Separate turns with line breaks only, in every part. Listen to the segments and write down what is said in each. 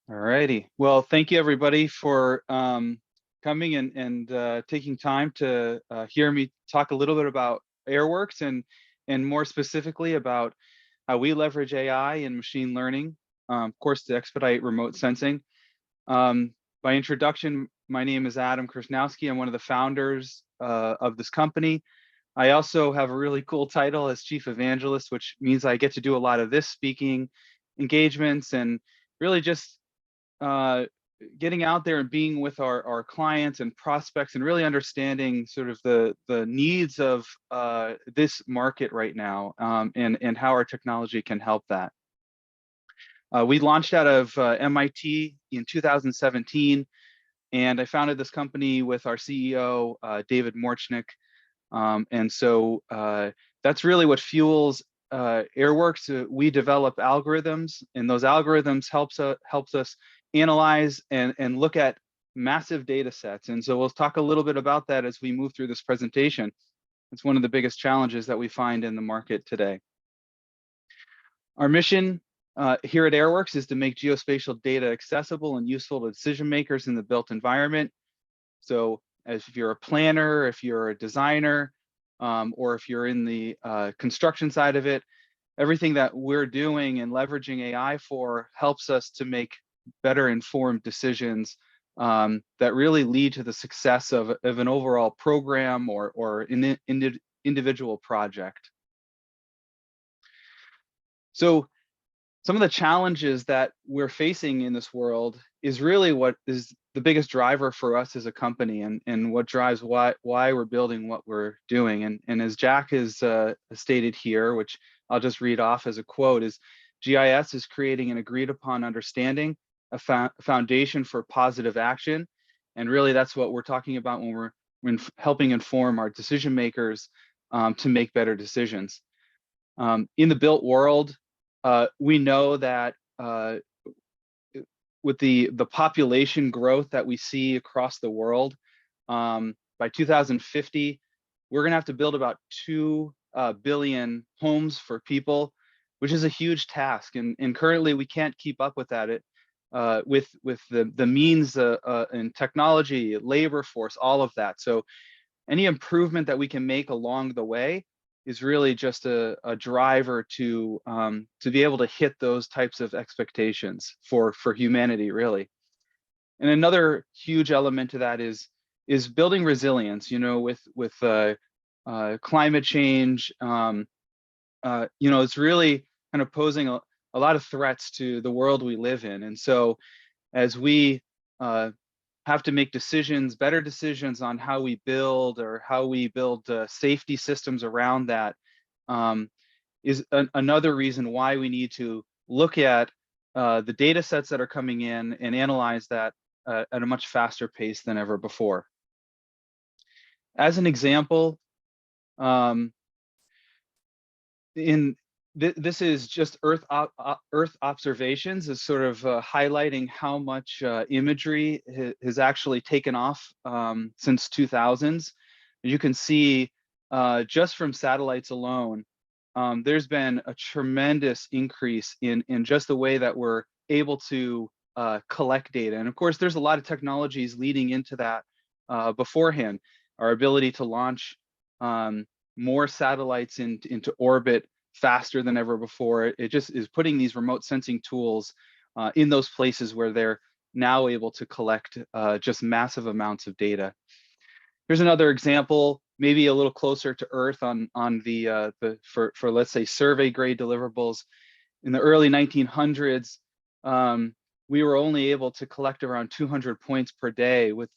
All righty. Well, thank you everybody for coming and taking time to hear me talk a little bit about AirWorks and more specifically about how we leverage AI and machine learning, of course, to expedite remote sensing. By introduction, my name is Adam Kersnowski. I'm one of the founders of this company. I also have a really cool title as Chief Evangelist, which means I get to do a lot of this speaking engagements and really just uh, getting out there and being with our clients and prospects and really understanding sort of the needs of this market right now, and how our technology can help that. We launched out of MIT in 2017, and I founded this company with our CEO, David Morchnick. And so that's really what fuels AirWorks. We develop algorithms, and those algorithms helps us analyze and look at massive data sets. And so we'll talk a little bit about that as we move through this presentation. It's one of the biggest challenges that we find in the market today. Our mission here at AirWorks is to make geospatial data accessible and useful to decision makers in the built environment. So if you're a planner, if you're a designer, or if you're in the construction side of it, everything that we're doing and leveraging AI for helps us to make better informed decisions that really lead to the success of an overall program or an individual project. So some of the challenges that we're facing in this world is really what is the biggest driver for us as a company, and what drives why we're building what we're doing. And as Jack has stated here, which I'll just read off as a quote, is GIS is creating an agreed upon understanding, a foundation for positive action. And really that's what we're talking about when we're helping inform our decision makers to make better decisions. In the built world, we know that with the population growth that we see across the world, by 2050, we're going to have to build about 2 billion homes for people, which is a huge task. And currently we can't keep up with that with the means and technology, labor force, all of that. So any improvement that we can make along the way is really just a driver to be able to hit those types of expectations for humanity, really. And another huge element to that is building resilience. You know, with climate change, you know, it's really kind of posing a lot of threats to the world we live in. And so as we have to make decisions, better decisions on how we build or how we build safety systems around that, is another reason why we need to look at the data sets that are coming in and analyze that at a much faster pace than ever before. As an example, this is just Earth observations, is sort of highlighting how much imagery has actually taken off since 2000s. You can see just from satellites alone, there's been a tremendous increase in just the way that we're able to collect data. And of course, there's a lot of technologies leading into that beforehand. Our ability to launch more satellites into orbit faster than ever before. It just is putting these remote sensing tools in those places where they're now able to collect just massive amounts of data. Here's another example, maybe a little closer to Earth on the for let's say survey grade deliverables. In the early 1900s, we were only able to collect around 200 points per day with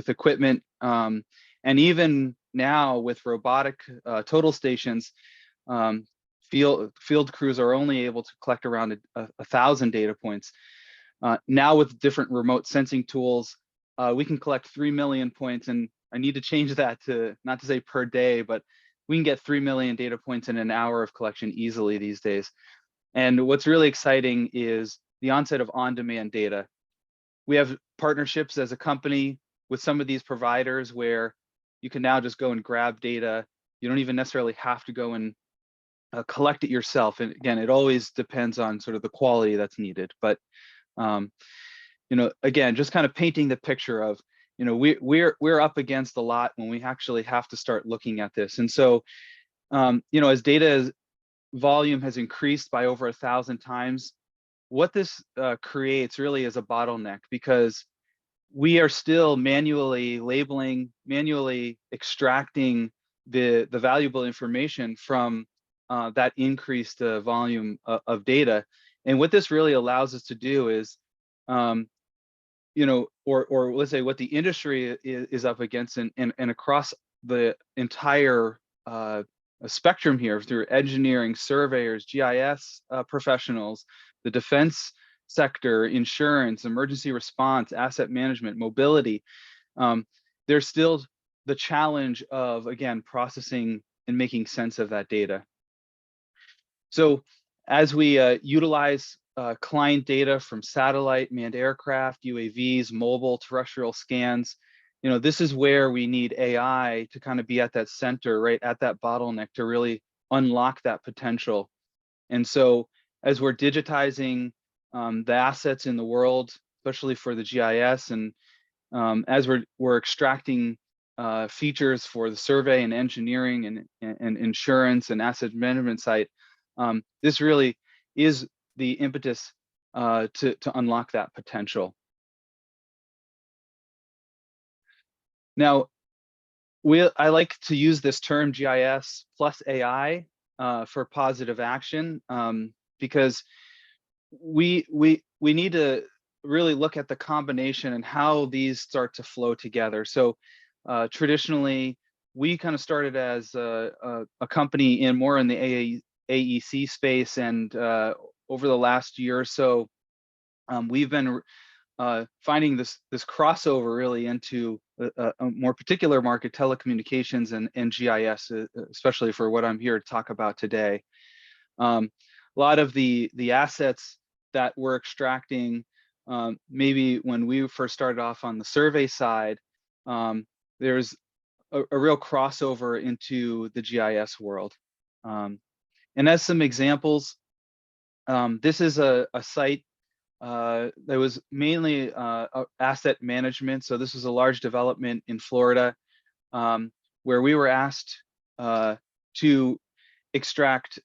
equipment, and even now with robotic total stations, field crews are only able to collect around 1,000 data points. Now with different remote sensing tools, we can collect 3 million points, and I need to change that to not to say per day, but we can get 3 million data points in an hour of collection easily these days. And what's really exciting is the onset of on-demand data. We have partnerships as a company with some of these providers where you can now just go and grab data. You don't even necessarily have to go and collect it yourself. And again, it always depends on sort of the quality that's needed. But um, again, just kind of painting the picture of, we're up against a lot when we actually have to start looking at this. And so, as data volume has increased by over 1,000 times, what this creates really is a bottleneck, because we are still manually labeling, manually extracting the valuable information from that increased volume of data. And what this really allows us to do is, um, or let's say what the industry is up against, and across the entire spectrum here, through engineering, surveyors, GIS professionals, the defense sector, insurance, emergency response, asset management, mobility. There's still the challenge of, again, processing and making sense of that data. So as we utilize client data from satellite, manned aircraft, UAVs, mobile, terrestrial scans, this is where we need AI to kind of be at that center, right at that bottleneck, to really unlock that potential. And so as we're digitizing the assets in the world, especially for the GIS, and as we're extracting features for the survey and engineering and insurance and asset management site, this really is the impetus to unlock that potential. Now, I like to use this term GIS plus AI for positive action, because we need to really look at the combination and how these start to flow together. So traditionally, we kind of started as a company more in the AEC space, and over the last year or so, we've been finding this crossover really into a more particular market, telecommunications and GIS, especially for what I'm here to talk about today. A lot of the assets that we're extracting, maybe when we first started off on the survey side, there's a real crossover into the GIS world. And as some examples, this is a site that was mainly asset management. So this was a large development in Florida, where we were asked to extract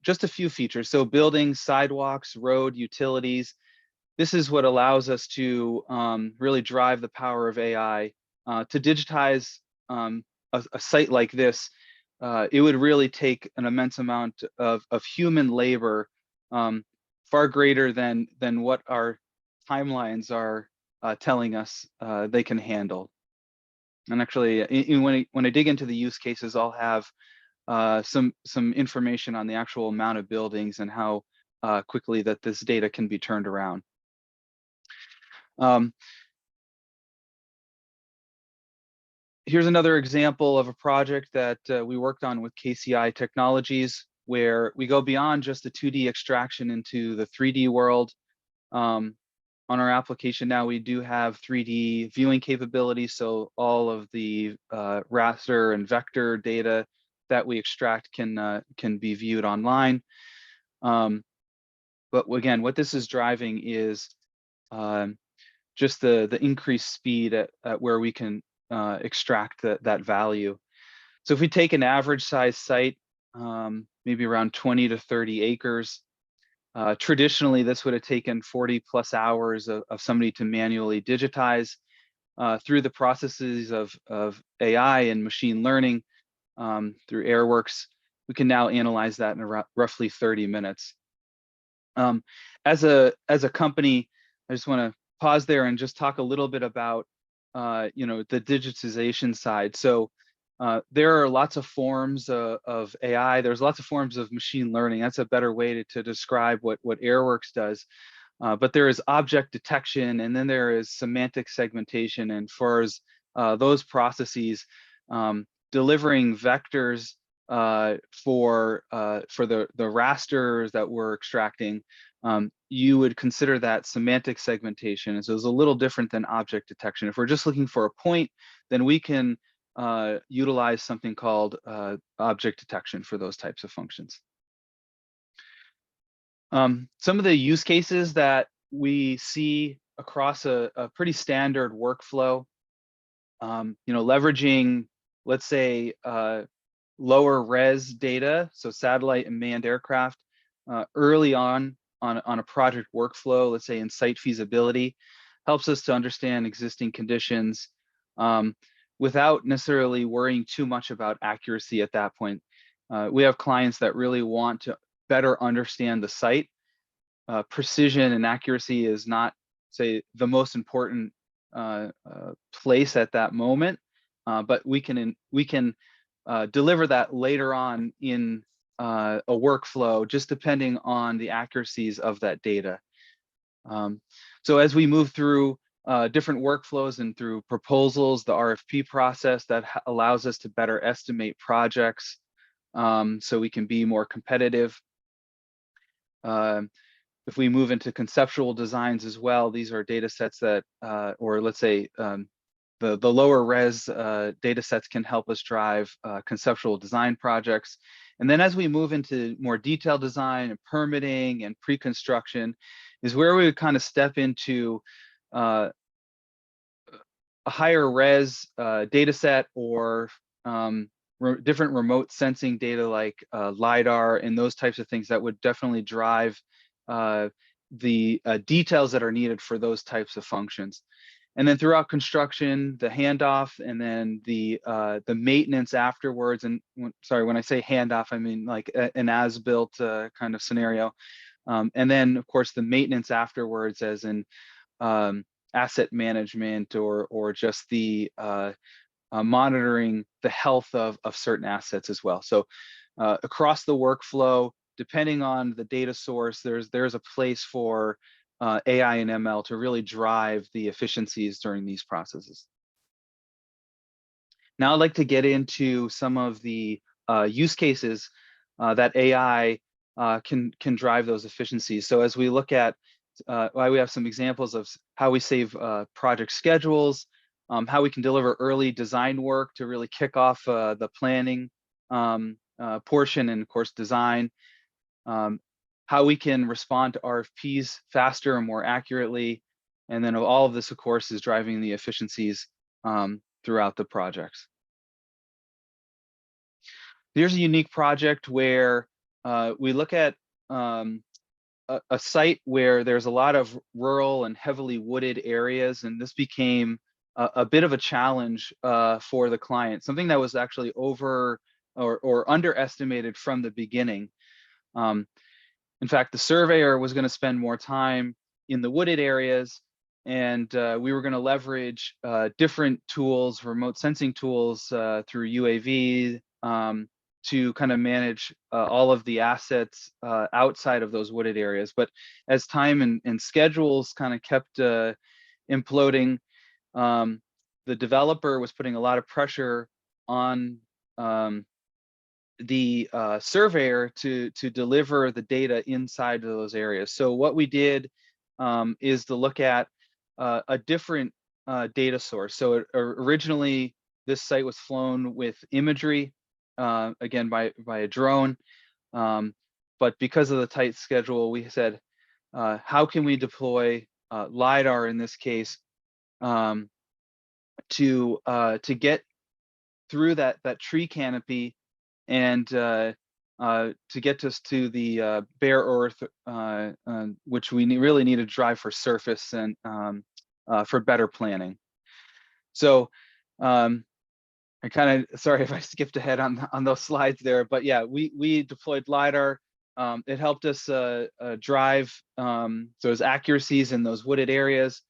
just a few features. So buildings, sidewalks, road, utilities. This is what allows us to really drive the power of AI to digitize a site like this. It would really take an immense amount of human labor, far greater than what our timelines are telling us they can handle. And actually, when I dig into the use cases, I'll have some information on the actual amount of buildings and how quickly that this data can be turned around. Here's another example of a project that we worked on with KCI Technologies, where we go beyond just the 2D extraction into the 3D world. On our application now, we do have 3D viewing capabilities, so all of the raster and vector data that we extract can be viewed online. But again, what this is driving is just the increased speed at where we can extract that value. So if we take an average size site, maybe around 20 to 30 acres, traditionally this would have taken 40 plus hours of somebody to manually digitize. Through the processes of AI and machine learning, through AirWorks, we can now analyze that in roughly 30 minutes. As a company, I just want to pause there and just talk a little bit about the digitization side. So there are lots of forms of AI. There's lots of forms of machine learning. That's a better way to describe what AirWorks does. But there is object detection, and then there is semantic segmentation. And for as those processes, delivering vectors for the rasters that we're extracting, you would consider that semantic segmentation. And so it's a little different than object detection. If we're just looking for a point, then we can utilize something called object detection for those types of functions. Some of the use cases that we see across a pretty standard workflow, leveraging, let's say, lower res data, so satellite and manned aircraft, early on a project workflow, let's say in site feasibility, helps us to understand existing conditions without necessarily worrying too much about accuracy at that point. We have clients that really want to better understand the site. Precision and accuracy is not, say, the most important place at that moment, but we can deliver that later on in a workflow, just depending on the accuracies of that data. So as we move through different workflows and through proposals, the RFP process that allows us to better estimate projects, so we can be more competitive. If we move into conceptual designs as well, these are data sets that, or let's say, the lower res data sets can help us drive conceptual design projects. And then as we move into more detailed design and permitting and pre-construction is where we would kind of step into a higher res data set, or different remote sensing data like LiDAR and those types of things that would definitely drive the details that are needed for those types of functions. And then throughout construction, the handoff, and then the maintenance afterwards. And sorry, when I say handoff, I mean like an as-built kind of scenario. And then of course the maintenance afterwards, as in asset management, or just the monitoring the health of certain assets as well. So across the workflow, depending on the data source, there's a place for AI and ML to really drive the efficiencies during these processes. Now I'd like to get into some of the use cases that AI can drive those efficiencies. So as we look at, we have some examples of how we save project schedules, how we can deliver early design work to really kick off the planning portion, and of course design, how we can respond to RFPs faster and more accurately. And then all of this, of course, is driving the efficiencies throughout the projects. Here's a unique project where we look at a site where there's a lot of rural and heavily wooded areas, and this became a bit of a challenge for the client, something that was actually over or underestimated from the beginning. In fact, the surveyor was going to spend more time in the wooded areas, and we were going to leverage different tools, remote sensing tools through UAV, to kind of manage all of the assets outside of those wooded areas. But as time and schedules kind of kept imploding, the developer was putting a lot of pressure on the surveyor to deliver the data inside of those areas. So what we did is to look at a different data source. So originally, this site was flown with imagery, again by a drone, but because of the tight schedule, we said, how can we deploy LiDAR in this case to get through that tree canopy and to get us to the bare earth, which we really need to drive for surface and for better planning. So I kind of, sorry if I skipped ahead on those slides there, but yeah, we deployed LiDAR. It helped us drive those accuracies in those wooded areas.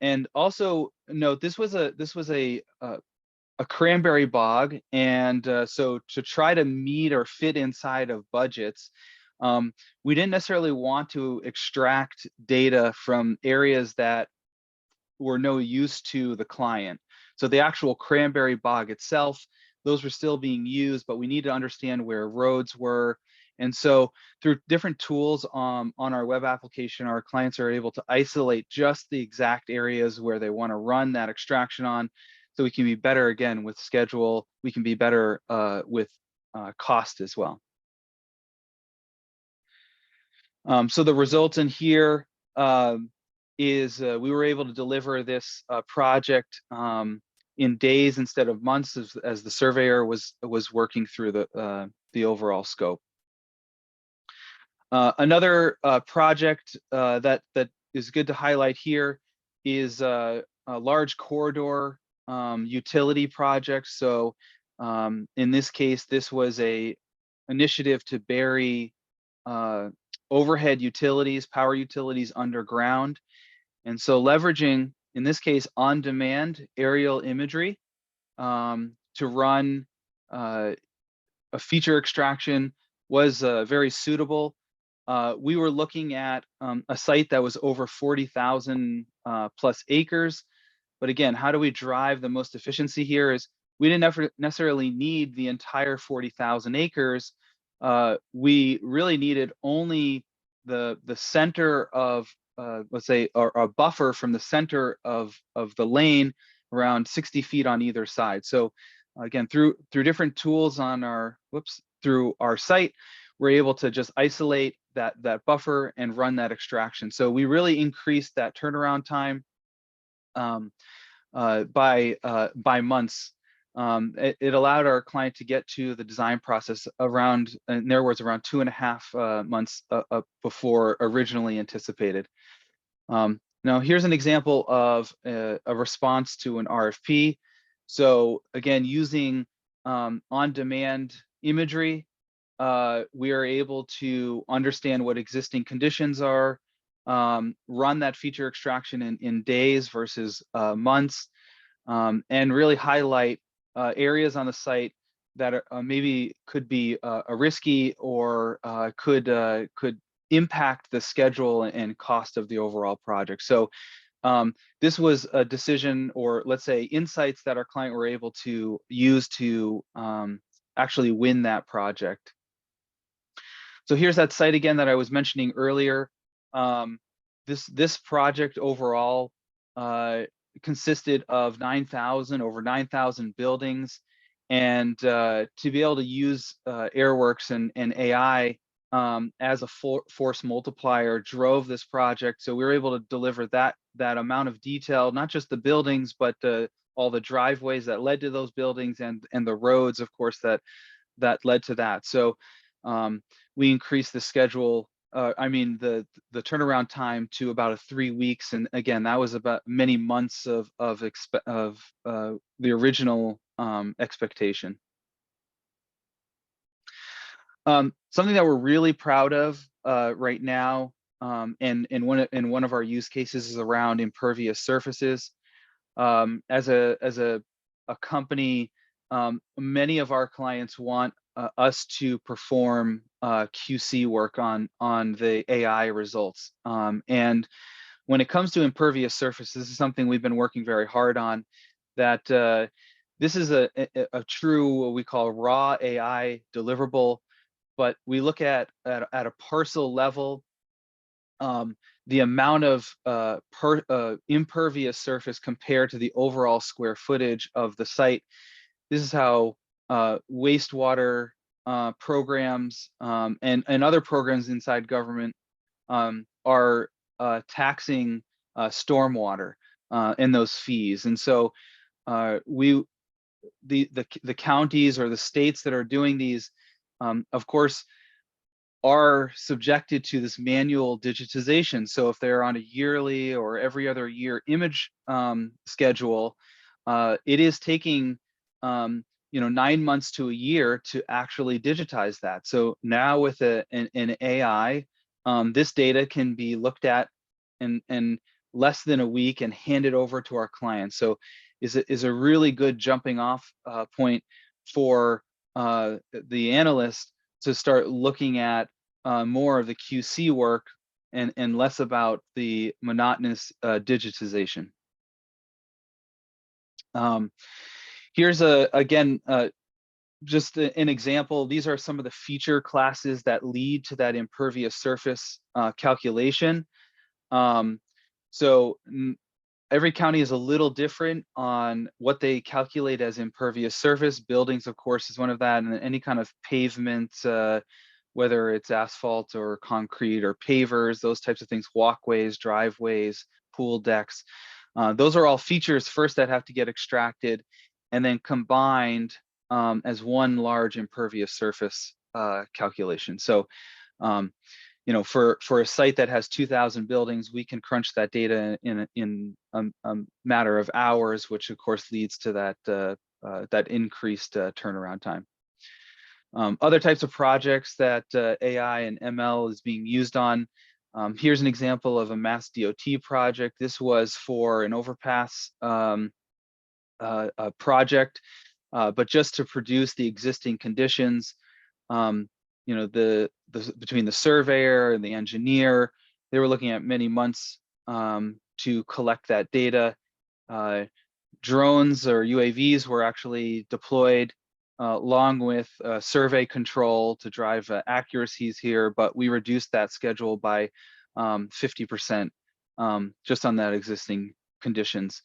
And also note, this was a cranberry bog, and so to try to meet or fit inside of budgets, we didn't necessarily want to extract data from areas that were no use to the client. So the actual cranberry bog itself, those were still being used, but we need to understand where roads were. And so through different tools on our web application, our clients are able to isolate just the exact areas where they want to run that extraction on, so we can be better, again, with schedule. We can be better with cost as well. So the results in here is we were able to deliver this project in days instead of months, as the surveyor was working through the overall scope. Another project that is good to highlight here is a large corridor utility project. So in this case, this was a initiative to bury overhead utilities, power utilities underground. And so leveraging, in this case, on-demand aerial imagery to run a feature extraction was very suitable. We were looking at a site that was over 40,000 plus acres. But again, how do we drive the most efficiency here is we didn't necessarily need the entire 40,000 acres. We really needed only the center of, let's say, or a buffer from the center of the lane around 60 feet on either side. So again, through different tools on our, through our site, we're able to just isolate that buffer and run that extraction. So we really increased that turnaround time by months. It allowed our client to get to the design process around, in their words, around 2.5 months before originally anticipated. Now, here's an example of a response to an RFP. So again, using on-demand imagery, we are able to understand what existing conditions are, run that feature extraction in days versus months, and really highlight areas on the site that are, maybe could be risky or could impact the schedule and cost of the overall project. So this was a decision, or let's say insights, that our client were able to use to actually win that project. So here's that site again that I was mentioning earlier. This project overall consisted of over 9,000 buildings, and to be able to use AirWorks and AI as a force multiplier drove this project. So we were able to deliver that amount of detail, not just the buildings, but all the driveways that led to those buildings, and the roads, of course, that led to that. So we increased the schedule, the turnaround time to about 3 weeks, and again, that was about many months of the original expectation. Something that we're really proud of right now, and one of our use cases is around impervious surfaces. As a company, many of our clients want us to perform QC work on the AI results. And when it comes to impervious surface, this is something we've been working very hard on. That this is a true, what we call raw AI deliverable, but we look at a parcel level, the amount of impervious surface compared to the overall square footage of the site. This is how wastewater programs and other programs inside government are taxing stormwater and those fees. And so the counties or the states that are doing these, of course, are subjected to this manual digitization. So if they're on a yearly or every other year image schedule, it is taking 9 months to a year to actually digitize that. So now with an AI, this data can be looked at in less than a week and handed over to our clients. So is a really good jumping off point for the analyst to start looking at more of the QC work and less about the monotonous digitization. Here's again just an example. These are some of the feature classes that lead to that impervious surface calculation. So every county is a little different on what they calculate as impervious surface. Buildings, of course, is one of that, and any kind of pavement, whether it's asphalt or concrete or pavers, those types of things, walkways, driveways, pool decks. Those are all features first that have to get extracted and then combined as one large impervious surface calculation. So, for a site that has 2,000 buildings, we can crunch that data in a matter of hours, which of course leads to that increased turnaround time. Other types of projects that AI and ML is being used on. Here's an example of a Mass DOT project. This was for an overpass project, but just to produce the existing conditions. Between the surveyor and the engineer, they were looking at many months to collect that data. Drones or UAVs were actually deployed along with survey control to drive accuracies here, but we reduced that schedule by 50% just on that existing conditions.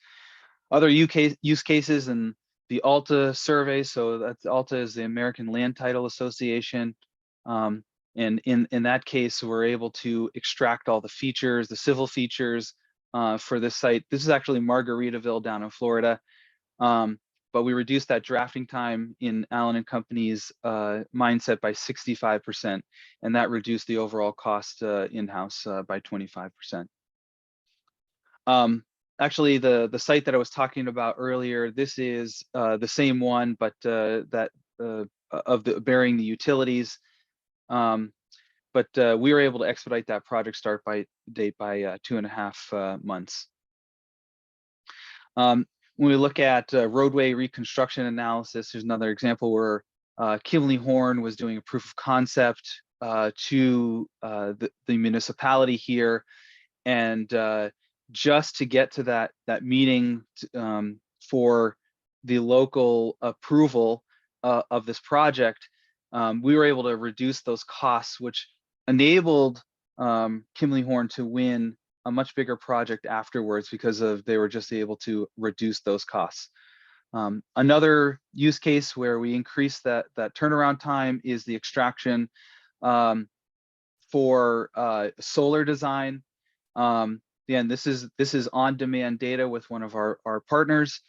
Other use cases and the ALTA survey, so that's ALTA is the American Land Title Association. And in that case, we're able to extract all the features, the civil features for this site. This is actually Margaritaville down in Florida. But we reduced that drafting time in Allen and Company's mindset by 65%, and that reduced the overall cost in-house by 25%. Actually, the site that I was talking about earlier, this is the same one, but bearing the utilities. But we were able to expedite that project start date by 2.5 months. When we look at roadway reconstruction analysis, there's another example where Kimley Horn was doing a proof of concept to the municipality here, and just to get to that meeting for the local approval of this project, we were able to reduce those costs, which enabled Kimley Horn to win a much bigger project afterwards because they were just able to reduce those costs. Another use case where we increase that turnaround time is the extraction for solar design. Again, this is on-demand data with one of our partners.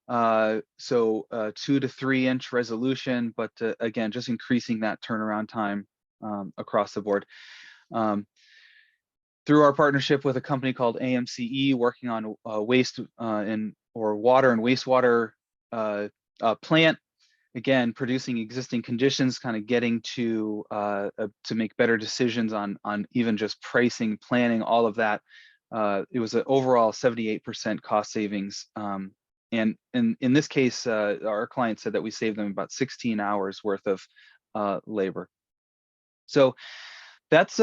So 2 to 3 inch resolution, but again, just increasing that turnaround time across the board. Through our partnership with a company called AMCE, working on waste or water and wastewater plant, again, producing existing conditions, kind of getting to make better decisions on even just pricing, planning, all of that. It was an overall 78% cost savings. And in this case, our client said that we saved them about 16 hours worth of labor. So that's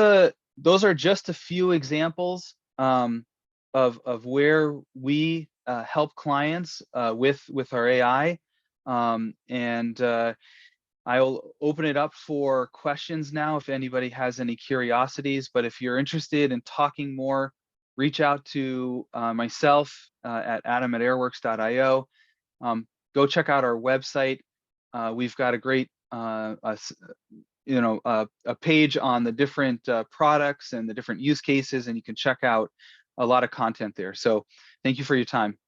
those are just a few examples of where we help clients with our AI. I'll open it up for questions now if anybody has any curiosities. But if you're interested in talking more, reach out to myself at adam@airworks.io. Go check out our website. We've got a great a page on the different products and the different use cases, and you can check out a lot of content there. So thank you for your time.